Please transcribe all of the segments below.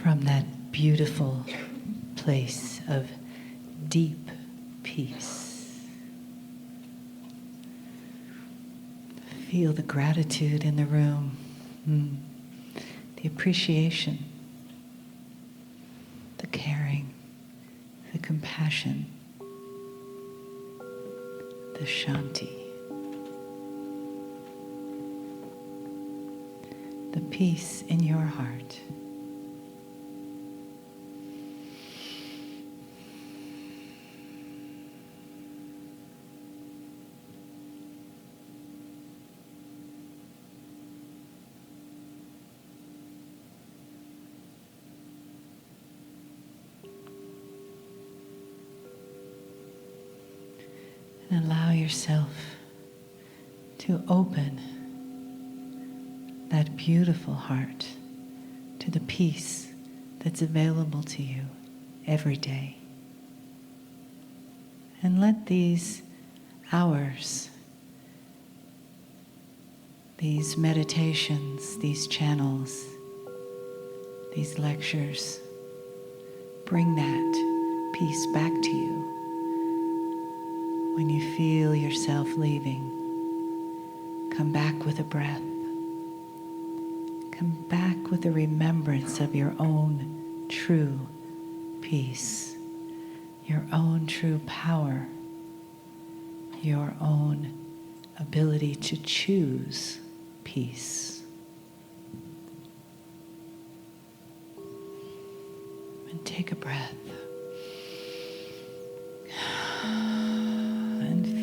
from that beautiful place of deep peace. Feel the gratitude in the room, the appreciation, the caring, the compassion, the shanti, the peace in your heart. And allow yourself to open that beautiful heart to the peace that's available to you every day. And let these hours, these meditations, these channels, these lectures, bring that peace back to you. When you feel yourself leaving, come back with a breath. Come back with a remembrance of your own true peace, your own true power, your own ability to choose peace. And take a breath.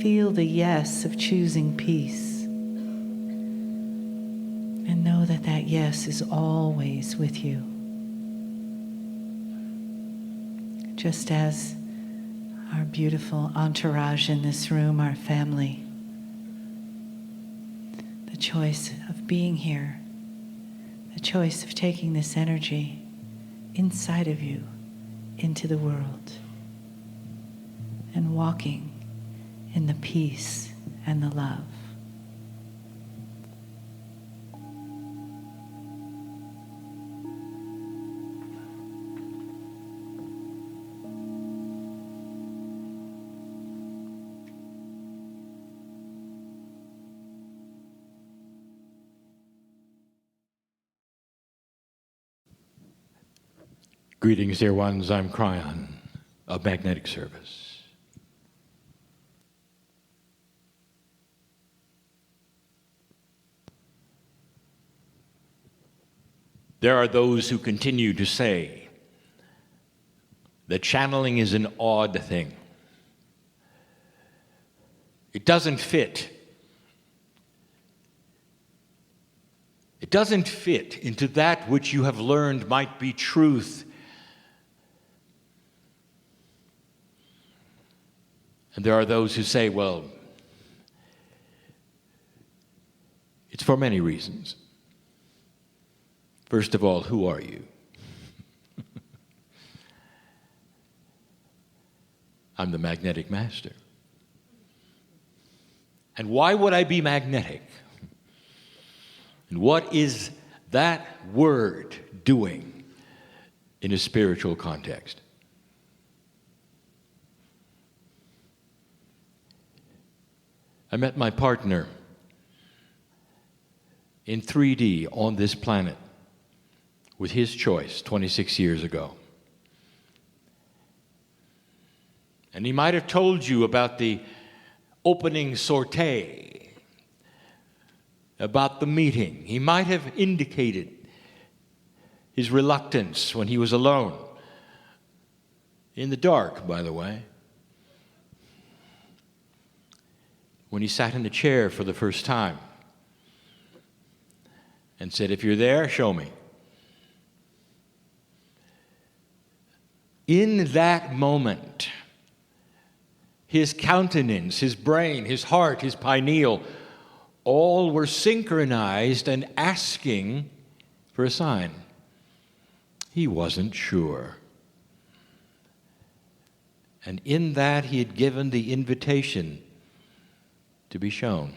Feel the yes of choosing peace. And know that that yes is always with you. Just as our beautiful entourage in this room, our family, the choice of being here, the choice of taking this energy inside of you into the world and walking in the peace and the love. Greetings, dear ones. I'm Kryon of Magnetic Service. There are those who continue to say that channeling is an odd thing. It doesn't fit. It doesn't fit into that which you have learned might be truth. And there are those who say, well, it's for many reasons. First of all, who are you? I'm the magnetic master. And why would I be magnetic? And what is that word doing in a spiritual context? I met my partner in 3D on this planet with his choice 26 years ago. And he might have told you about the opening sortie, about the meeting. He might have indicated his reluctance when he was alone, in the dark, by the way, when he sat in the chair for the first time and said, if you're there, show me. In that moment, his countenance, his brain, his heart, his pineal, all were synchronized and asking for a sign. He wasn't sure. And in that, he had given the invitation to be shown.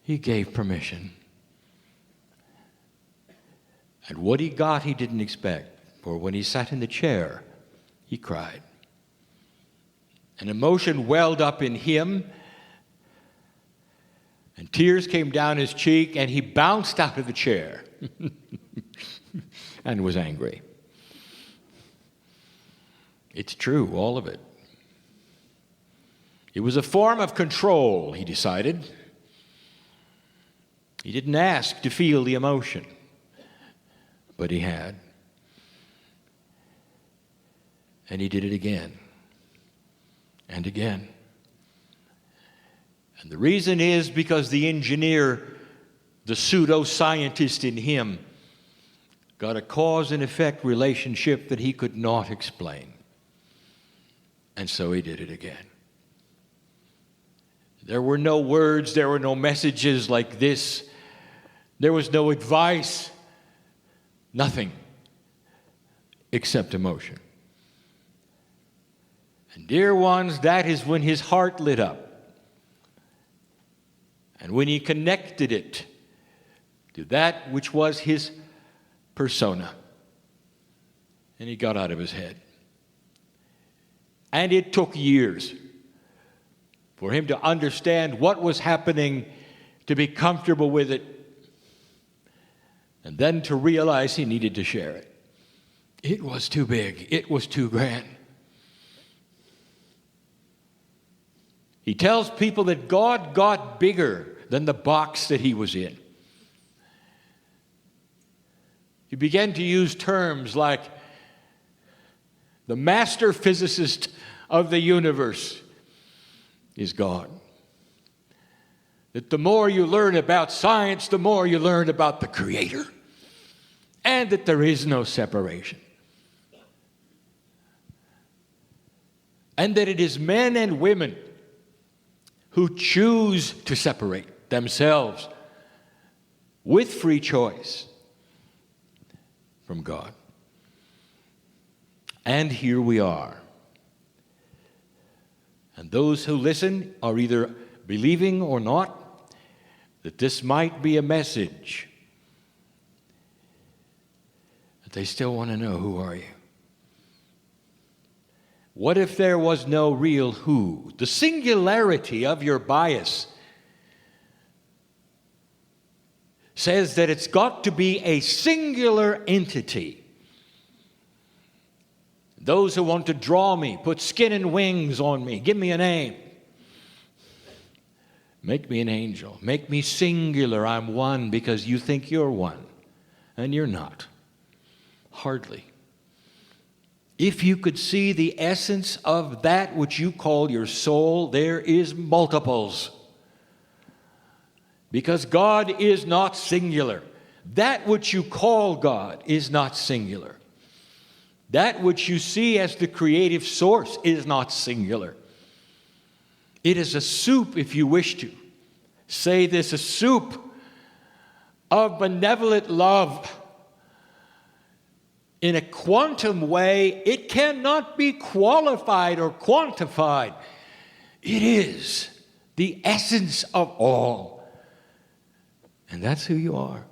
He gave permission. And what he got, he didn't expect. For when he sat in the chair, he cried. An emotion welled up in him, and tears came down his cheek, and he bounced out of the chair and was angry. It's true, all of it. It was a form of control, he decided. He didn't ask to feel the emotion, but he had. And he did it again and again. And the reason is because the engineer, the pseudo-scientist in him, got a cause and effect relationship that he could not explain. And so he did it again. There were no words, there were no messages like this. There was no advice, nothing except emotion. And dear ones, that is when his heart lit up. And when he connected it to that which was his persona. And he got out of his head. And it took years for him to understand what was happening, to be comfortable with it, and then to realize he needed to share it. It was too big. It was too grand. He tells people that God got bigger than the box that he was in. He began to use terms like the master physicist of the universe is God. That the more you learn about science, the more you learn about the Creator. And that there is no separation. And that it is men and women who choose to separate themselves with free choice from God. And here we are. And those who listen are either believing or not that this might be a message. But they still want to know, who are you? What if there was no real who? The singularity of your bias says that it's got to be a singular entity. Those who want to draw me, put skin and wings on me, give me a name. Make me an angel. Make me singular. I'm one because you think you're one. And you're not. Hardly. If you could see the essence of that which you call your soul, there is multiples. Because God is not singular. That which you call God is not singular. That which you see as the creative source is not singular. It is a soup, if you wish to. Say this, a soup of benevolent love. In a quantum way, it cannot be qualified or quantified. It is the essence of all. And that's who you are.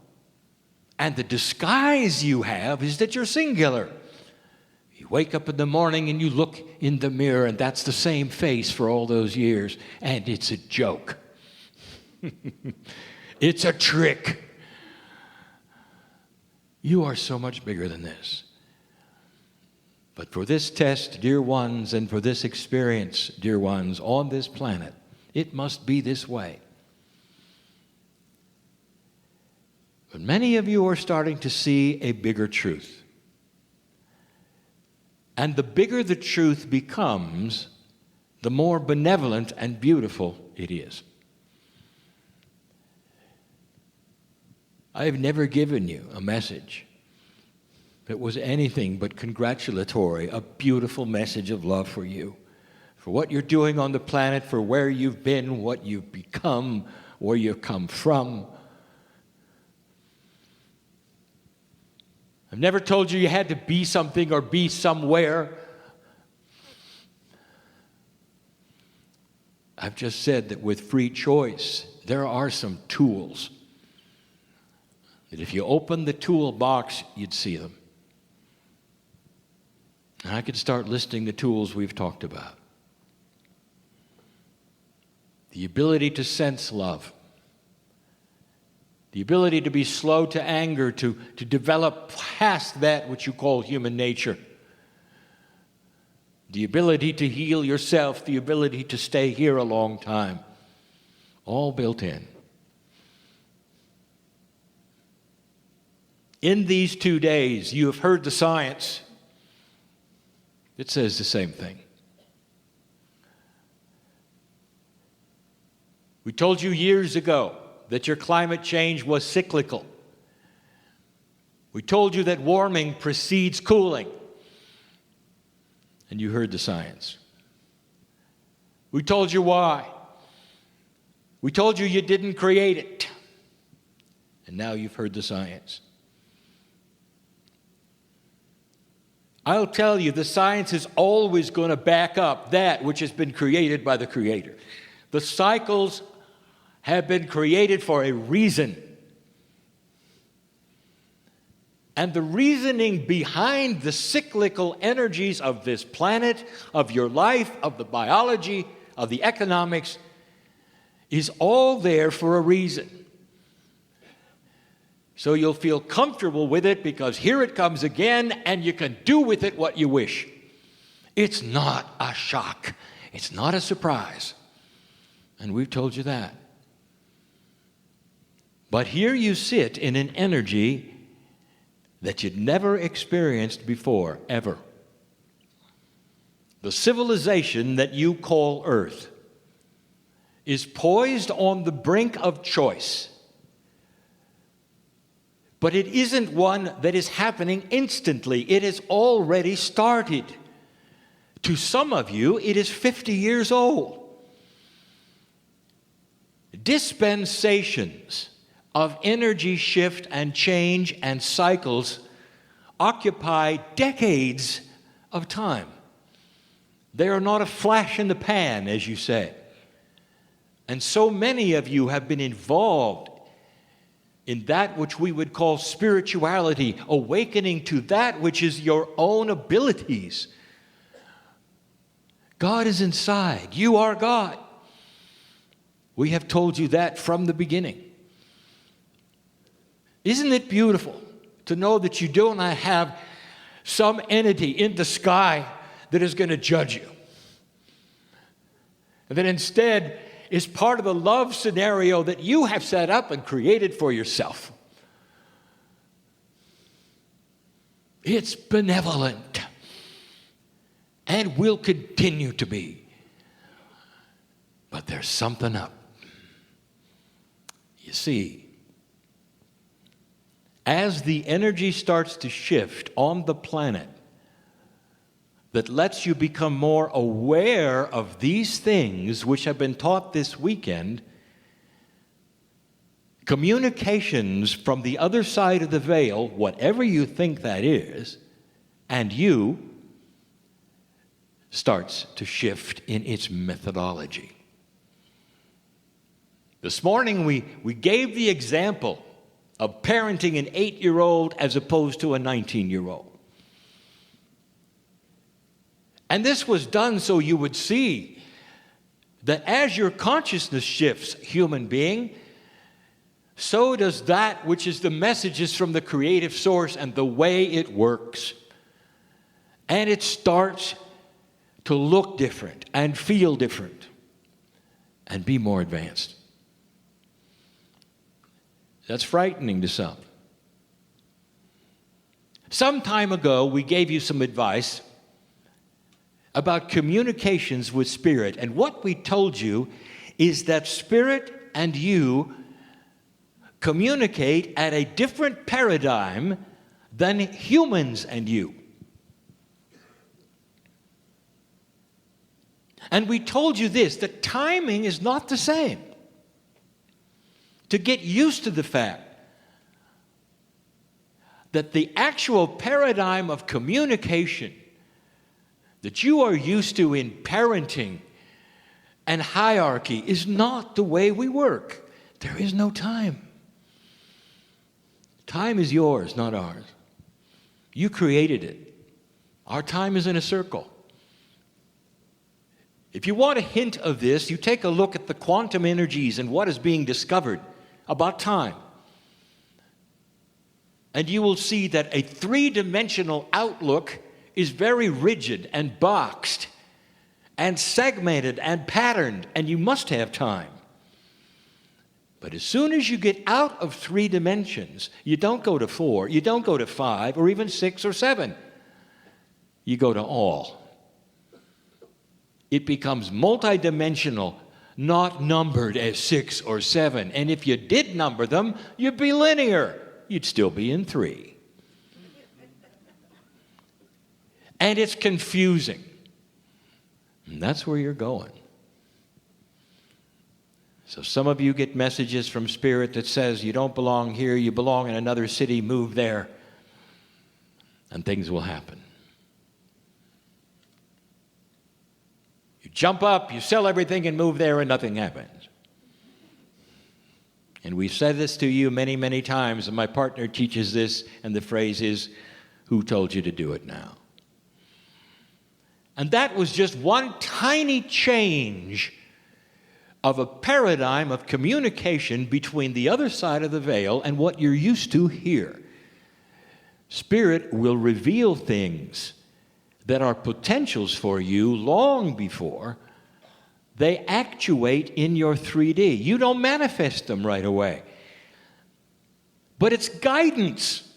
And the disguise you have is that you're singular. You wake up in the morning and you look in the mirror, and that's the same face for all those years. And it's a joke. It's a trick. You are so much bigger than this. But for this test, dear ones, and for this experience, dear ones, on this planet, it must be this way. But many of you are starting to see a bigger truth. And the bigger the truth becomes, the more benevolent and beautiful it is. I have never given you a message that was anything but congratulatory, a beautiful message of love for you, for what you're doing on the planet, for where you've been, what you've become, where you've come from. I've never told you you had to be something or be somewhere. I've just said that with free choice, there are some tools that if you opened the toolbox, you'd see them. And I could start listing the tools we've talked about. The ability to sense love. The ability to be slow to anger, to develop past that which you call human nature. The ability to heal yourself, the ability to stay here a long time. All built in. In these 2 days, you have heard the science. It says the same thing. We told you years ago that your climate change was cyclical. We told you that warming precedes cooling. And you heard the science. We told you why. We told you you didn't create it. And now you've heard the science. I'll tell you, the science is always going to back up that which has been created by the Creator. The cycles have been created for a reason. And the reasoning behind the cyclical energies of this planet, of your life, of the biology, of the economics, is all there for a reason. So you'll feel comfortable with it because here it comes again and you can do with it what you wish. It's not a shock. It's not a surprise. And we've told you that. But here you sit in an energy that you'd never experienced before, ever. The civilization that you call Earth is poised on the brink of choice. But it isn't one that is happening instantly. It has already started. To some of you, it is 50 years old. Dispensations of energy shift and change and cycles occupy decades of time. They are not a flash in the pan, as you say. And so many of you have been involved in that which we would call spirituality, awakening to that which is your own abilities. God is inside. You are God. We have told you that from the beginning. Isn't it beautiful to know that you do not have some entity in the sky that is going to judge you? And that instead is part of the love scenario that you have set up and created for yourself. It's benevolent and will continue to be. But there's something up. You see, as the energy starts to shift on the planet that lets you become more aware of these things which have been taught this weekend, communications from the other side of the veil, whatever you think that is, and you, starts to shift in its methodology. This morning we gave the example of parenting an 8-year-old as opposed to a 19-year-old. And this was done so you would see that as your consciousness shifts, human being, so does that which is the messages from the creative source and the way it works. And it starts to look different and feel different and be more advanced. That's frightening to some. Some time ago, we gave you some advice about communications with Spirit. And what we told you is that Spirit and you communicate at a different paradigm than humans and you. And we told you this, that timing is not the same. To get used to the fact that the actual paradigm of communication that you are used to in parenting and hierarchy is not the way we work. There is no time. Time is yours, not ours. You created it. Our time is in a circle. If you want a hint of this, you take a look at the quantum energies and what is being discovered about time. And you will see that a three-dimensional outlook is very rigid and boxed and segmented and patterned, and you must have time. But as soon as you get out of 3 dimensions, you don't go to 4, you don't go to 5, or even 6 or 7. You go to all. It becomes multidimensional, not numbered as 6 or 7. And if you did number them, you'd be linear. You'd still be in 3. And it's confusing. And that's where you're going. So some of you get messages from Spirit that says you don't belong here, you belong in another city, move there, and things will happen. You jump up, you sell everything and move there, and nothing happens. And we've said this to you many, many times, and my partner teaches this, and the phrase is, "Who told you to do it now?" And that was just one tiny change of a paradigm of communication between the other side of the veil and what you're used to here. Spirit will reveal things that are potentials for you long before they actuate in your 3D. You don't manifest them right away. But it's guidance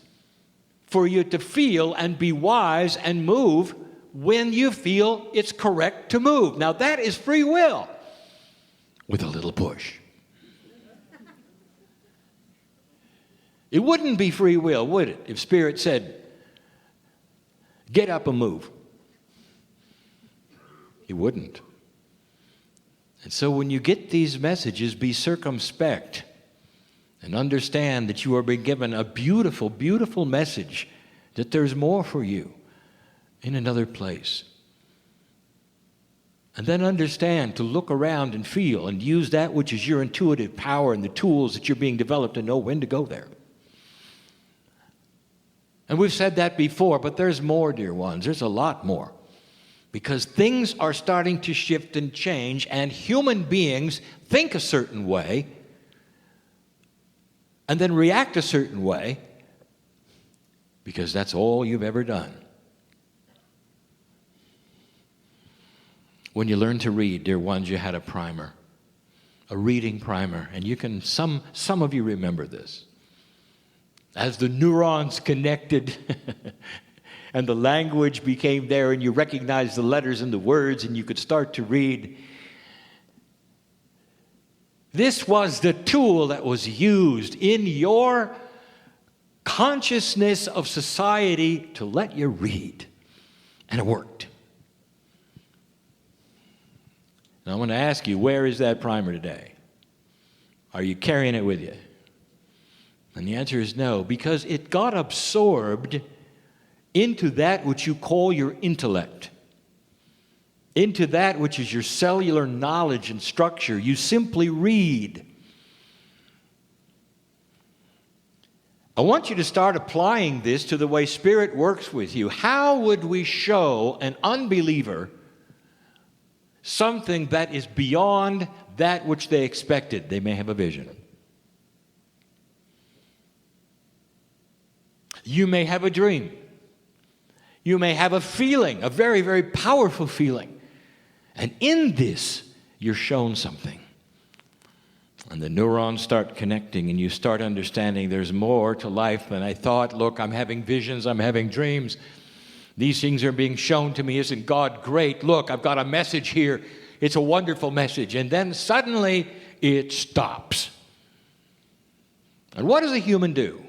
for you to feel and be wise and move when you feel it's correct to move. Now that is free will with a little push. It wouldn't be free will, would it, if Spirit said, "Get up and move"? It wouldn't. And so when you get these messages, be circumspect and understand that you are being given a beautiful, beautiful message, that there's more for you in another place. And then understand to look around and feel and use that which is your intuitive power and the tools that you're being developed to know when to go there. And we've said that before, but there's more, dear ones. There's a lot more. Because things are starting to shift and change, and human beings think a certain way and then react a certain way because that's all you've ever done. When you learned to read, dear ones, you had a primer, a reading primer, and you can, some of you remember this. As the neurons connected and the language became there and you recognized the letters and the words and you could start to read. This was the tool that was used in your consciousness of society to let you read. And it worked. Now I want to ask you, where is that primer today? Are you carrying it with you? And the answer is no, because it got absorbed into that which you call your intellect, into that which is your cellular knowledge and structure. You simply read. I want you to start applying this to the way Spirit works with you. How would we show an unbeliever something that is beyond that which they expected? They may have a vision. You may have a dream. You may have a feeling, a very, very powerful feeling. And in this, you're shown something. And the neurons start connecting and you start understanding there's more to life than I thought. Look, I'm having visions, I'm having dreams. These things are being shown to me. Isn't God great? Look, I've got a message here. It's a wonderful message. And then suddenly it stops. And what does a human do?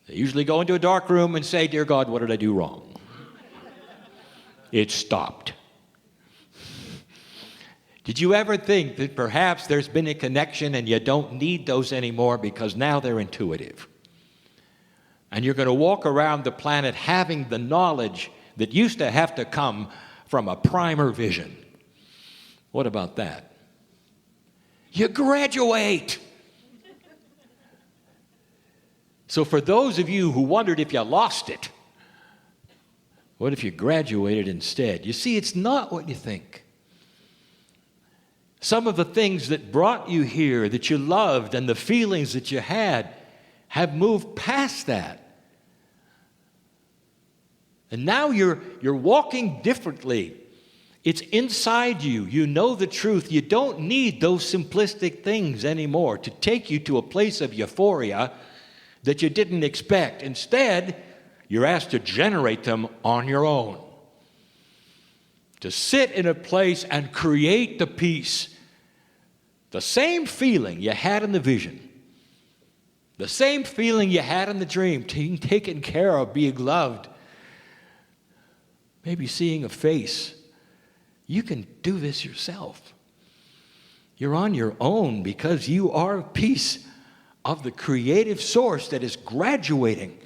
They usually go into a dark room and say, "Dear God, what did I do wrong?" It stopped. Did you ever think that perhaps there's been a connection and you don't need those anymore because now they're intuitive? And you're going to walk around the planet having the knowledge that used to have to come from a primer vision. What about that? You graduate. So for those of you who wondered if you lost it, what if you graduated instead? You see, it's not what you think. Some of the things that brought you here, that you loved, and the feelings that you had, have moved past that. And now you're walking differently. It's inside you. You know the truth. You don't need those simplistic things anymore to take you to a place of euphoria that you didn't expect. Instead, you're asked to generate them on your own. To sit in a place and create the peace. The same feeling you had in the vision. The same feeling you had in the dream, being taken care of, being loved. Maybe seeing a face. You can do this yourself. You're on your own because you are a piece of the creative source that is graduating.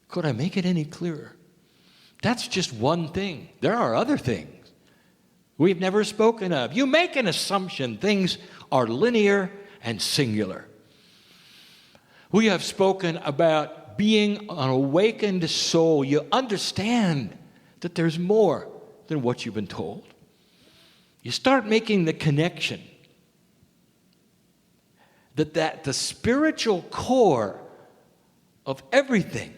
Could I make it any clearer? That's just one thing. There are other things we've never spoken of. You make an assumption things are linear and singular. We have spoken about being an awakened soul. You understand that there's more than what you've been told. You start making the connection that the spiritual core of everything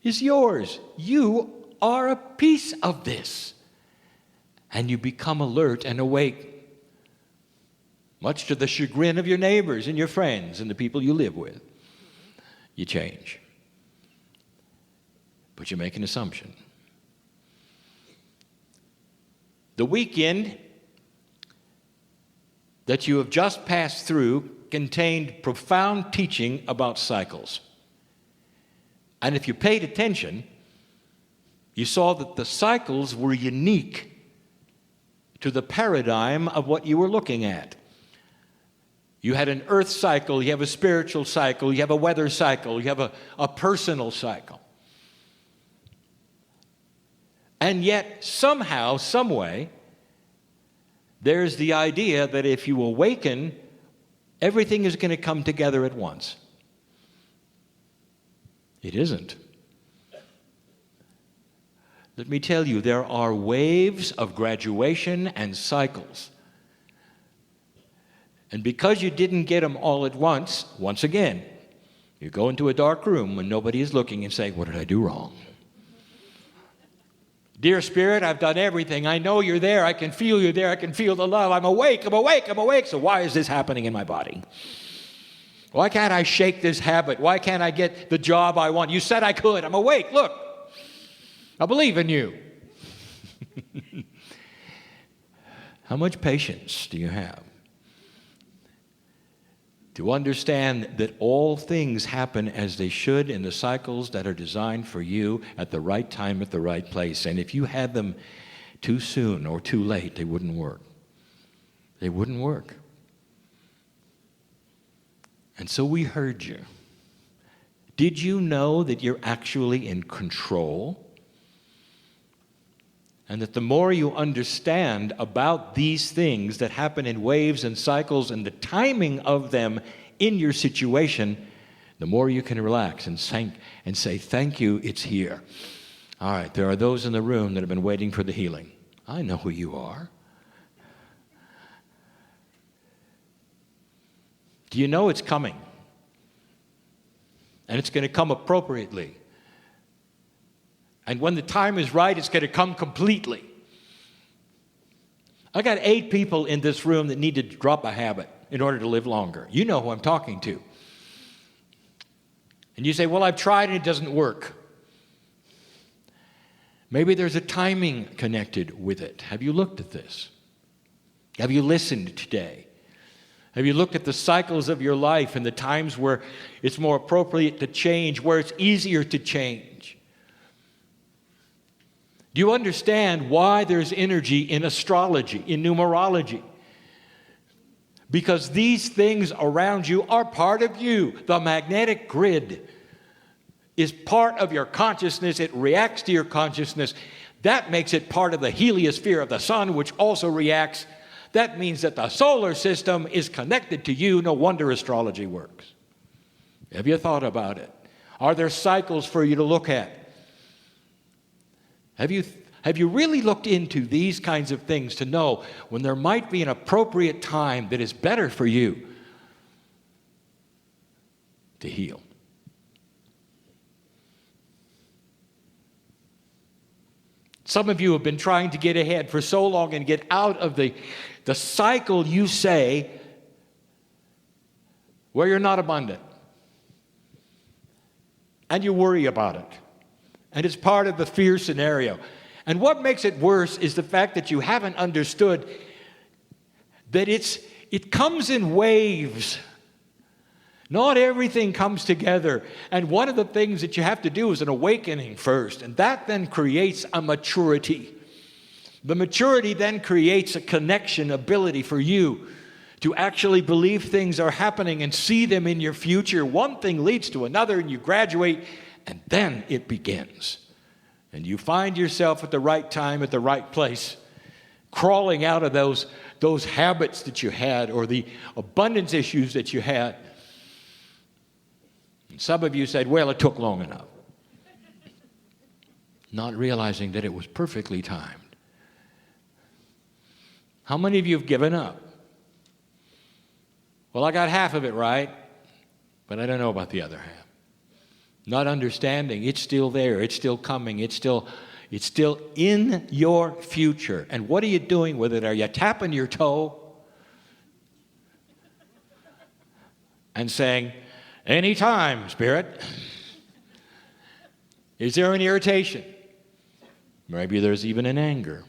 is yours. You are a piece of this. And you become alert and awake, much to the chagrin of your neighbors and your friends and the people you live with. You change. But you make an assumption. The weekend that you have just passed through contained profound teaching about cycles. And if you paid attention, you saw that the cycles were unique to the paradigm of what you were looking at. You had an earth cycle, you have a spiritual cycle, you have a weather cycle, you have a personal cycle. And yet, somehow, some way, there's the idea that if you awaken, everything is going to come together at once. It isn't. Let me tell you, there are waves of graduation and cycles. And because you didn't get them all at once again, you go into a dark room when nobody is looking and say, what did I do wrong? Dear Spirit, I've done everything. I know you're there. I can feel you there. I can feel the love. I'm awake. So why is this happening in my body? Why can't I shake this habit? Why can't I get the job I want? You said I could. I'm awake. Look, I believe in you. How much patience do you have to understand that all things happen as they should in the cycles that are designed for you at the right time, at the right place? And if you had them too soon or too late, they wouldn't work. They wouldn't work. And so we heard you. Did you know that you're actually in control? And that the more you understand about these things that happen in waves and cycles and the timing of them in your situation, the more you can relax and say, thank you, it's here. All right, there are those in the room that have been waiting for the healing. I know who you are. Do you know it's coming? And it's going to come appropriately. And when the time is right, it's going to come completely. I got 8 people in this room that need to drop a habit in order to live longer. You know who I'm talking to. And you say, well, I've tried and it doesn't work. Maybe there's a timing connected with it. Have you looked at this? Have you listened today? Have you looked at the cycles of your life and the times where it's more appropriate to change, where it's easier to change? Do you understand why there's energy in astrology, in numerology? Because these things around you are part of you. The magnetic grid is part of your consciousness. It reacts to your consciousness. That makes it part of the heliosphere of the sun, which also reacts. That means that the solar system is connected to you. No wonder astrology works. Have you thought about it? Are there cycles for you to look at? Have you really looked into these kinds of things to know when there might be an appropriate time that is better for you to heal? Some of you have been trying to get ahead for so long and get out of the cycle, you say, where you're not abundant. And you worry about it. And it's part of the fear scenario. And what makes it worse is the fact that you haven't understood that it comes in waves. Not everything comes together. And one of the things that you have to do is an awakening first. And that then creates a maturity. The maturity then creates a connection ability for you to actually believe things are happening and see them in your future. One thing leads to another, and you graduate, and then it begins. And you find yourself at the right time, at the right place, crawling out of those habits that you had or the abundance issues that you had. And some of you said, well, it took long enough. Not realizing that it was perfectly timed. How many of you have given up? Well, I got half of it right, but I don't know about the other half. Not understanding, it's still there, it's still coming, it's still in your future. And what are you doing with it? Are you tapping your toe and saying, anytime, Spirit? Is there an irritation? Maybe there's even an anger.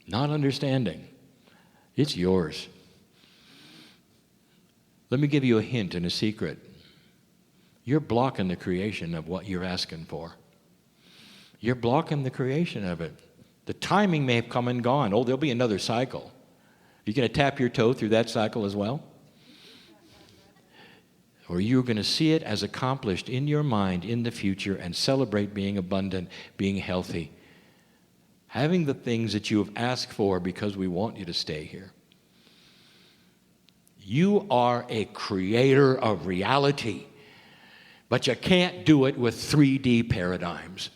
Not understanding. It's yours. Let me give you a hint and a secret. You're blocking the creation of what you're asking for. You're blocking the creation of it. The timing may have come and gone. Oh, there'll be another cycle. You're going to tap your toe through that cycle as well? Or you're going to see it as accomplished in your mind in the future and celebrate being abundant, being healthy, having the things that you have asked for because we want you to stay here. You are a creator of reality, but you can't do it with 3D paradigms.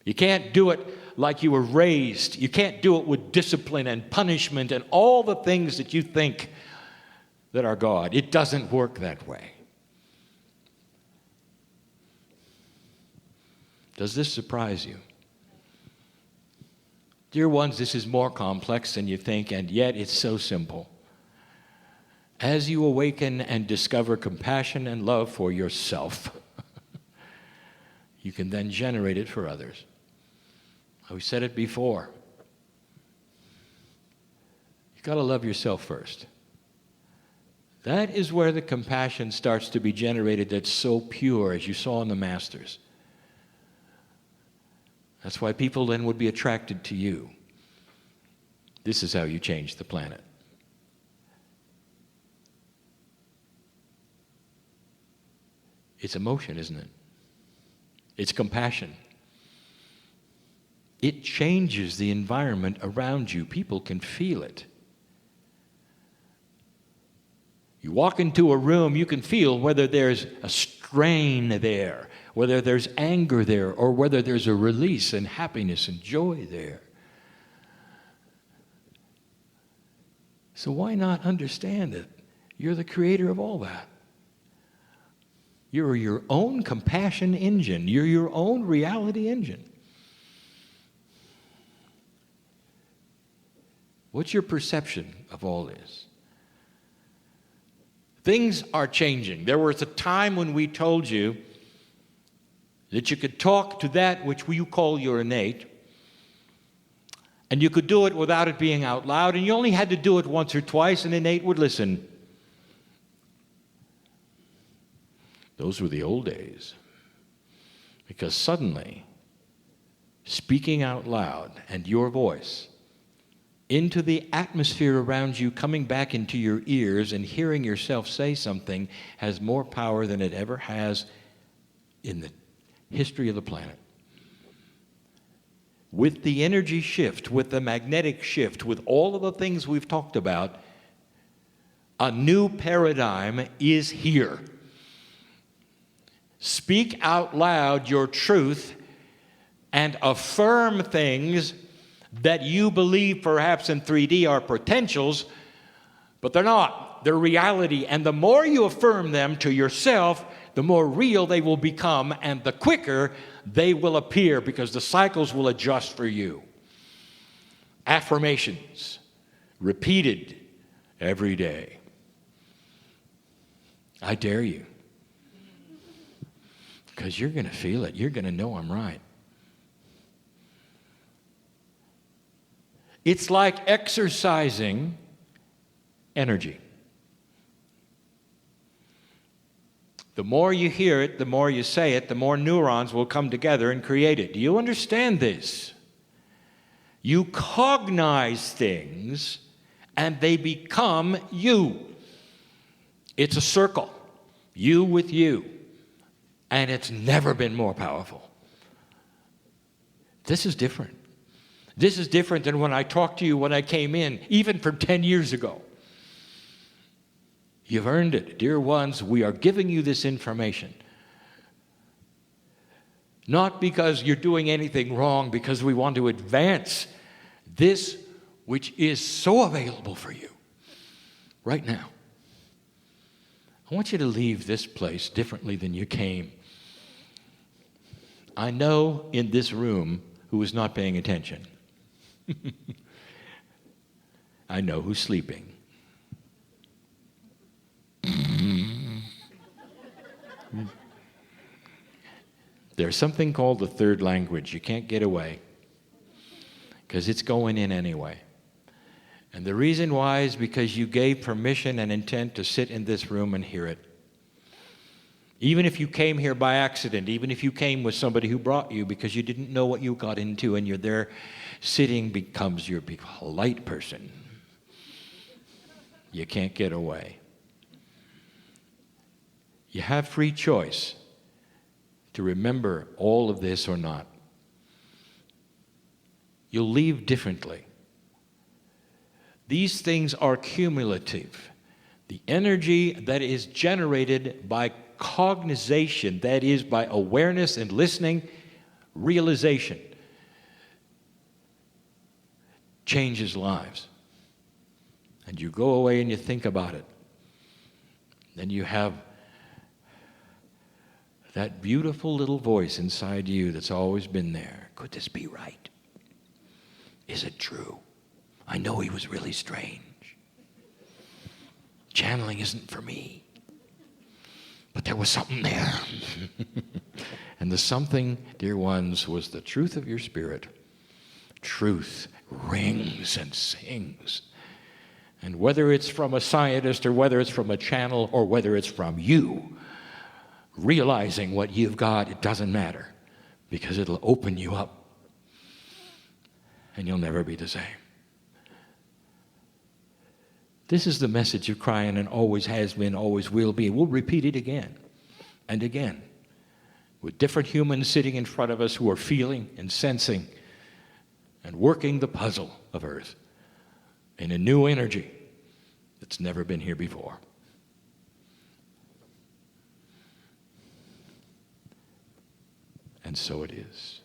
You can't do it like you were raised. You can't do it with discipline and punishment and all the things that you think that are God. It doesn't work that way. Does this surprise you? Dear ones, this is more complex than you think, and yet it's so simple. As you awaken and discover compassion and love for yourself, you can then generate it for others. We said it before. You've got to love yourself first. That is where the compassion starts to be generated that's so pure, as you saw in the Masters. That's why people then would be attracted to you. This is how you change the planet. It's emotion, isn't it? It's compassion. It changes the environment around you. People can feel it. You walk into a room, you can feel whether there's a strain there, whether there's anger there, or whether there's a release and happiness and joy there. So why not understand it? You're the creator of all that. You're your own compassion engine. You're your own reality engine. What's your perception of all this? Things are changing. There was a time when we told you that you could talk to that which you call your innate, and you could do it without it being out loud, and you only had to do it once or twice, and innate would listen. Those were the old days. Because suddenly, speaking out loud and your voice into the atmosphere around you, coming back into your ears and hearing yourself say something has more power than it ever has in the history of the planet. With the energy shift, with the magnetic shift, with all of the things we've talked about, A new paradigm is here. Speak out loud your truth and affirm things that you believe perhaps in 3D are potentials, but they're not. They're reality. And the more you affirm them to yourself, the more real they will become, and the quicker they will appear, because the cycles will adjust for you. Affirmations, repeated every day. I dare you, because you're going to feel it. You're going to know I'm right. It's like exercising energy. The more you hear it, the more you say it, the more neurons will come together and create it. Do you understand this? You cognize things and they become you. It's a circle, you with you, and it's never been more powerful. This is different. This is different than when I talked to you when I came in, even from 10 years ago. You've earned it. Dear ones, we are giving you this information. Not because you're doing anything wrong, because we want to advance this which is so available for you right now. I want you to leave this place differently than you came. I know in this room who is not paying attention. I know who's sleeping. There's something called the third language. You can't get away because it's going in anyway. And the reason why is because you gave permission and intent to sit in this room and hear it. Even if you came here by accident, even if you came with somebody who brought you because you didn't know what you got into, and you're there sitting becomes your polite person. You can't get away. You have free choice to remember all of this or not. You'll leave differently. These things are cumulative. The energy that is generated by cognization, that is by awareness and listening, realization, changes lives. And you go away and you think about it. Then you have that beautiful little voice inside you that's always been there. Could this be right? Is it true? I know he was really strange. Channeling isn't for me. But there was something there. And the something, dear ones, was the truth of your spirit. Truth rings and sings. And whether it's from a scientist or whether it's from a channel or whether it's from you, realizing what you've got, it doesn't matter, because it'll open you up and you'll never be the same. This is the message of Kryon, and always has been, always will be. We'll repeat it again and again with different humans sitting in front of us who are feeling and sensing and working the puzzle of Earth in a new energy that's never been here before. And so it is.